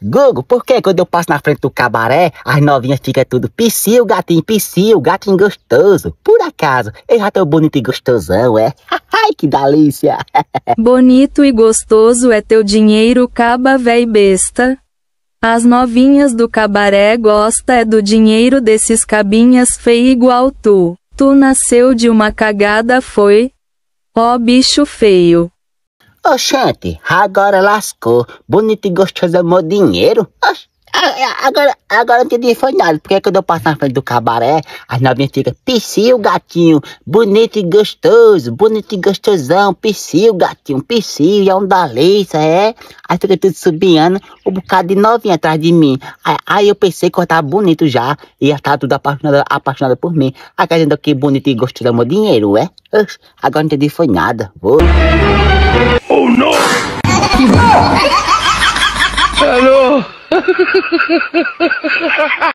Gugu, por que quando eu passo na frente do cabaré, as novinhas ficam tudo psiu, gatinho gostoso? Por acaso, eu já tô bonito e gostosão, é? Ai, que delícia! Bonito e gostoso é teu dinheiro, caba véi besta. As novinhas do cabaré gosta é do dinheiro desses cabinhas feio igual tu. Tu nasceu de uma cagada foi? Ó bicho feio. Oxente, agora lascou. Bonito e gostoso é meu dinheiro? Oxe, agora não entendi foi nada. Porque quando eu passo na frente do cabaré, as novinhas ficam psiu, gatinho, bonito e gostosão, psiu, gatinho, psiu, é um delícia, é? Aí fica tudo subiando, um bocado de novinha atrás de mim. Aí eu pensei que eu tava bonito já, e já tava tudo apaixonada por mim. Agora ainda que bonito e gostoso é meu dinheiro, é? Oxe, agora não entendi foi nada. Vou. Oh no! Hello!